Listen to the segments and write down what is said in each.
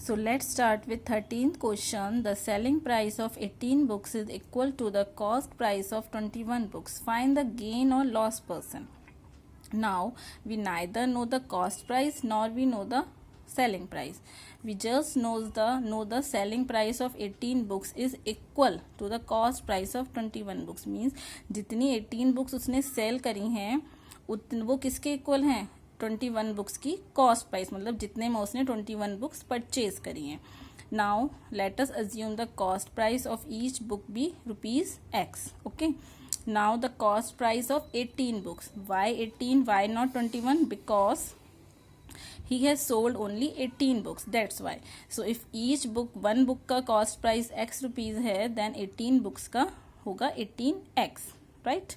So let's start with 13th question. The selling price of 18 books is equal to the cost price of 21 books. Find the gain or loss percent. Now we neither know the cost price nor we know the selling price. We just know the selling price of 18 books is equal to the cost price of 21 books. Means जितनी 18 books उसने sell करी हैं वो किसके equal हैं? 21 books की cost price, मतलब जितने में उसने 21 बुक्स परचेज करी हैं. Now let us assume the cost price of each book be ₹X. Okay, now the cost price of 18 books. Why 18, why not 21? Because he has sold only 18 books, that's why. So if each book, one book का cost price X rupees है, then 18 books का होगा 18X, right?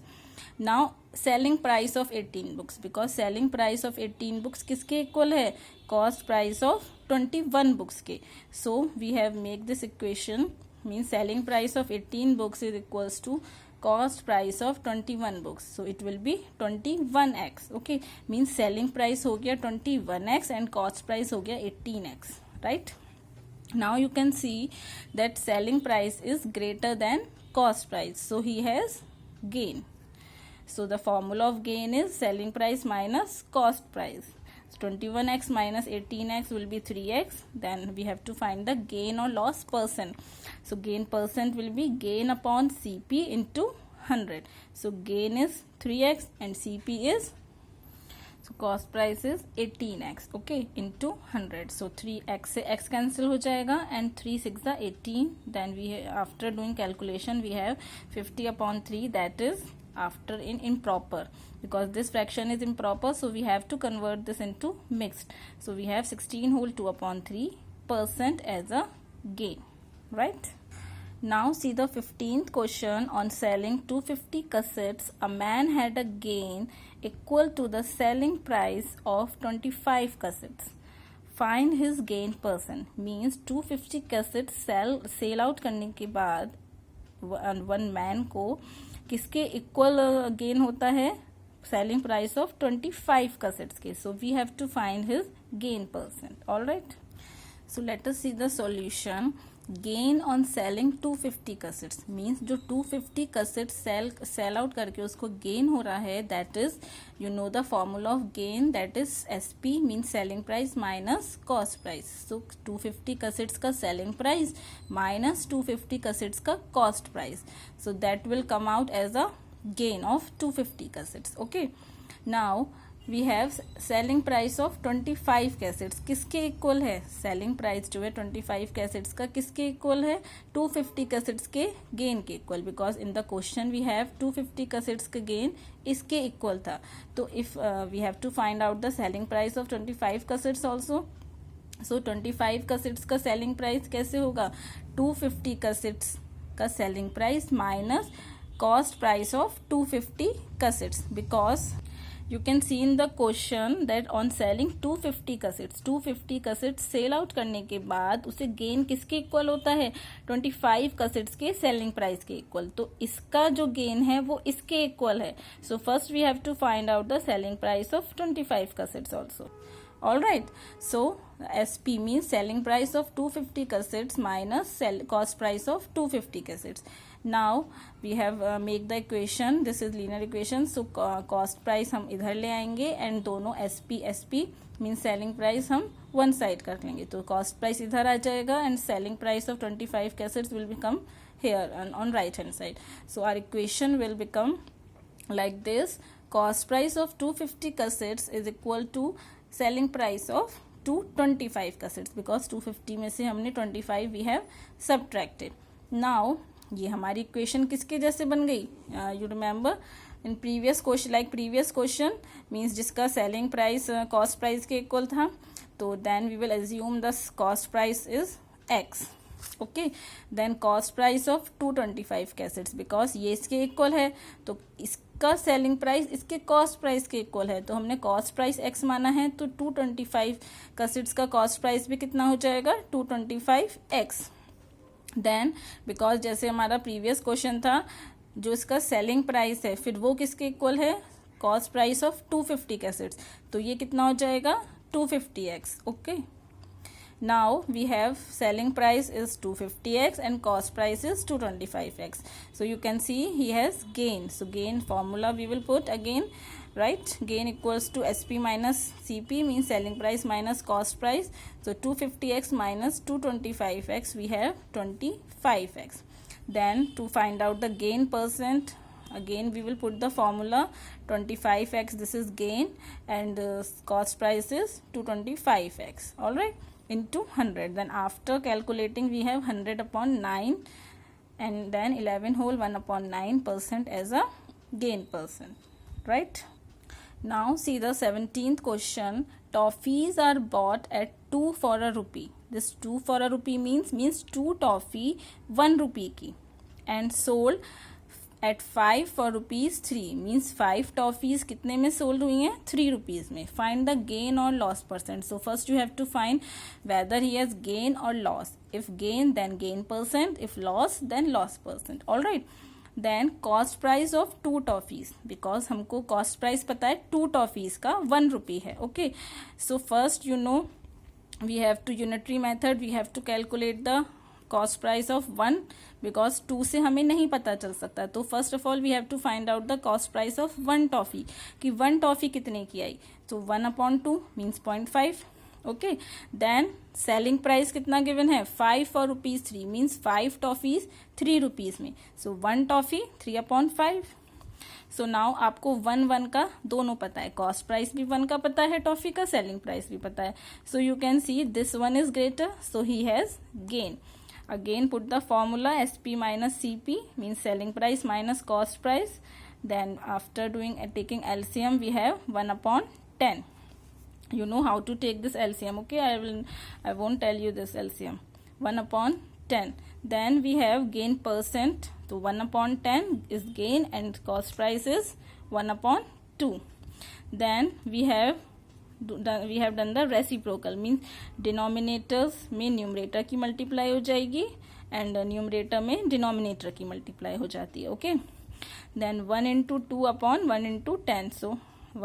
Now selling price of 18 books, because selling price of 18 books किसके equal है? Cost price of 21 books के. So we have make this equation, means selling price of 18 books is equals to cost price of 21 books. So it will be 21X. Okay, means selling price हो गया 21X and cost price हो गया 18X, right? Now you can see that selling price is greater than cost price, so he has gain. So the formula of gain is selling price minus cost price. So 21X minus 18X will be 3X. Then we have to find the gain or loss percent. So gain percent will be gain upon CP into 100. So gain is 3X and CP is, so cost price is 18X, okay, into 100. So 3X से X cancel हो जाएगा and 3 6 18. Then we after doing calculation we have 50 upon 3, that is after in improper, because this fraction is improper, so we have to convert this into mixed. So we have 16 whole 2 upon 3% as a gain, right? Now see the 15th question. On selling 250 cassettes, a man had a gain equal to the selling price of 25 cassettes. Find his gain percent. Means 250 cassettes sell out करने के बाद one man को किसके equal gain होता है? Selling price of 25 cassettes के. So we have to find his gain percent. Alright, so let us see the solution. Gain on selling 250 cassettes means जो 250 cassettes sell out करके उसको gain हो रहा है, that is you know the formula of gain, that is SP means selling price minus cost price. So 250 cassettes का selling price minus 250 cassettes का cost price. So that will come out as a gain of 250 cassettes. Okay, now we have selling price of 25 cassettes. किसके equal है? Selling price जो है 25 cassettes का किसके equal है? 250 cassettes के गेन के equal, because in the question we have 250 cassettes का गेन इसके इक्वल था. तो if we have to find out the selling price of 25 cassettes also. So 25 cassettes का सेलिंग प्राइस कैसे होगा? 250 cassettes का selling price minus cost price of 250 cassettes, because you can see in the question that on selling 250 cassettes sell out करने के बाद उसे gain किसके equal होता है? 25 cassettes के सेलिंग प्राइस के इक्वल. तो इसका जो गेन है वो इसके इक्वल है. So first we have to find out the selling price of 25 cassettes also. Alright, so SP means selling price of 250 cassettes minus cost price of 250 cassettes. Now we have make the equation. This is linear equation. So cost price हम इधर ले आएंगे and दोनों SP means selling price हम one side कर लेंगे. तो cost price इधर आ जाएगा and selling price of 25 cassettes will become here on right hand side. So our equation will become like this. Cost price of 250 cassettes is equal to selling price of 225 cassettes, because 250 में से हमने 25 we have subtracted. Now ये हमारी equation किसके जैसे बन गई? You remember in previous question, like previous question means जिसका सेलिंग प्राइस कॉस्ट प्राइस के इक्वल था, तो then we will assume the cost price is X. Okay, then cost price of 225 cassettes, because ये इसके इक्वल है तो इसका selling price इसके कॉस्ट प्राइस के इक्वल है, तो हमने कॉस्ट प्राइस X माना है, तो 225 cassettes का कॉस्ट प्राइस भी कितना हो जाएगा? 225X. देन बिकॉज जैसे हमारा प्रीवियस क्वेश्चन था, जो इसका सेलिंग प्राइस है फिर वो किसके इक्वल है? कॉस्ट प्राइस ऑफ 250 cassettes, तो ये कितना हो जाएगा? 250X. Okay, Now we have selling price is 250x and cost price is 225x. So you can see he has gain. So gain formula we will put again, right? Gain equals to SP minus CP, means selling price minus cost price. So 250x minus 225x, we have 25x. Then to find out the gain percent, again we will put the formula 25x, this is gain, and cost price is 225x, all right, into 100. Then after calculating we have 100 upon 9 and then 11 whole 1 upon 9% as a gain percent, right? Now see the 17th question. Toffees are bought at 2 for a rupee. This 2 for a rupee means 2 toffee 1 rupee की, and sold at 5 for rupees 3, means 5 toffees कितने में sold हुई हैं? 3 rupees में. Find the gain or loss percent. So first you have to find whether he has gain or loss. If gain, then gain percent. If loss, then loss percent. All right. Then cost price of 2 toffees, because हमको cost price पता है 2 toffees का 1 rupee है. Okay. So first you know we have to unitary method, we have to calculate the cost price of 1, because 2 से हमें नहीं पता चल सकता. तो first of all we have to find out the cost price of 1 toffee, कि 1 toffee कितने की आई. तो 1/2 means 0.5. Okay. Then selling price कितना गिवन है? 5 for rupees 3, means 5 toffees 3 rupees में. So 1 toffee 3/5. सो नाउ आपको 1 का दोनों पता है, कॉस्ट प्राइस भी 1 का पता है टॉफी का, सेलिंग प्राइस भी पता है. So you can see this 1 is greater, so he has gain. Again put the formula SP minus CP, means selling price minus cost price. Then after taking LCM we have 1/10. You know how to take this LCM. Okay, I won't tell you this LCM. 1/10. Then we have gain percent. So 1/10 is gain and cost price is 1/2. Then we have done the reciprocal, means denominators में numerator की multiply हो जाएगी and numerator में denominator की multiply हो जाती है. Okay. Then 1 into 2/1 into 10. So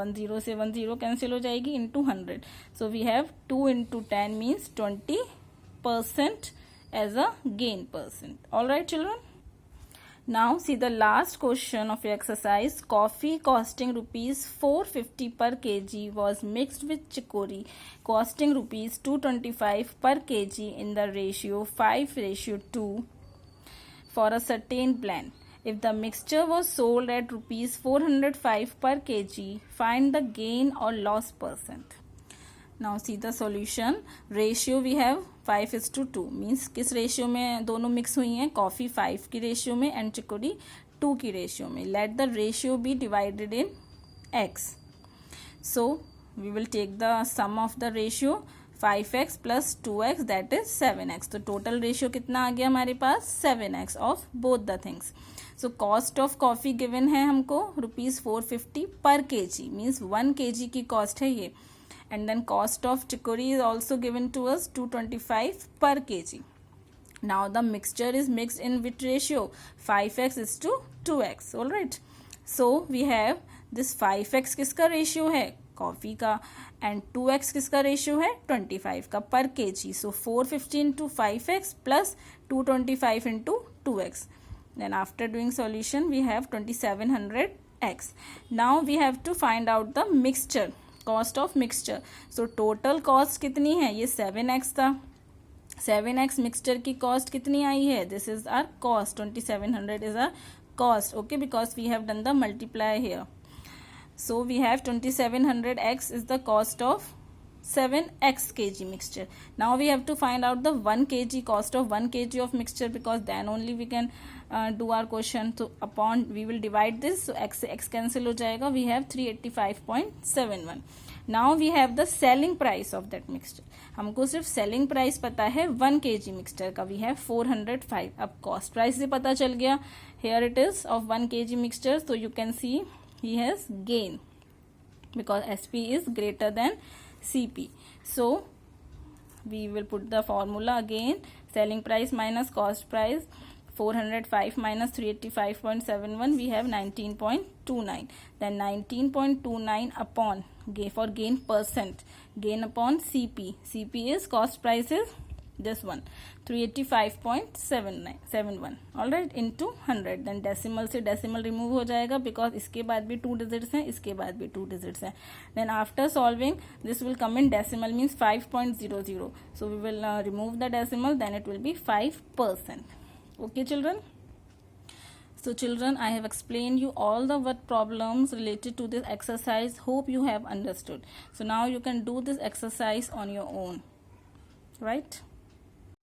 1 0 से 1 0 कैंसिल हो जाएगी, into 100. So we have 2 into 10 means 20% as a gain percent. All right children. Now see the last question of your exercise. Coffee costing rupees 450 per kg was mixed with chicory costing rupees 225 per kg in the ratio 5:2 for a certain blend. If the mixture was sold at rupees 405 per kg, find the gain or loss percent. Now see the solution. Ratio we have 5:2, means किस ratio में दोनों mix हुई हैं? Coffee 5 की ratio में and chicory 2 की ratio में. Let the ratio be divided in x. So we will take the sum of the ratio 5x plus 2x, that is 7x. तो टोटल रेशियो कितना आ गया हमारे पास? 7x of both the things. So cost of coffee given है हमको ₹450 पर kg, means 1 kg की cost है ये. And then cost of chicory is also given to us 225 per kg. Now the mixture is mixed in which ratio? 5x is to 2x. All right. So we have this 5x किसका ratio है? Coffee का. And 2x किसका ratio है? 25 का पर kg. So 450 into 5x plus 225 into 2x. Then after doing solution we have 2700x. Now we have to find out the mixture. Cost of mixture. So total cost कितनी है? ये 7x था. 7x mixture की cost कितनी आई है? This is our cost. 2700 is our cost. Okay, because we have done the multiply here. So we have 2700x is the cost of 7x kg mixture. Now we have to find out the 1 kg cost of 1 kg of mixture, because then only we can do our question. So upon we will divide this, so x cancel हो जाएगा. We have 385.71. Now we have the selling price of that mixture. हमको सिर्फ selling price पता है 1 kg mixture का. We have 405. अब cost price से पता चल गया. Here it is of 1 kg mixture. So you can see he has gain because SP is greater than CP. So we will put the formula again. Selling price minus cost price, 405 minus 385.71, we have 19.29. Then 19.29 upon for gain percent, gain upon CP. CP is cost price is this one 385.71. Alright, into 100. Then decimal से decimal remove हो जाएगा because इसके बाद भी 2 digits हैं, इसके बाद भी 2 digits हैं. Then after solving, this will come in decimal, means 5.00. So we will remove the decimal, then it will be 5%. Okay children. So children, I have explained you all the word problems related to this exercise. Hope you have understood. So now you can do this exercise on your own, right?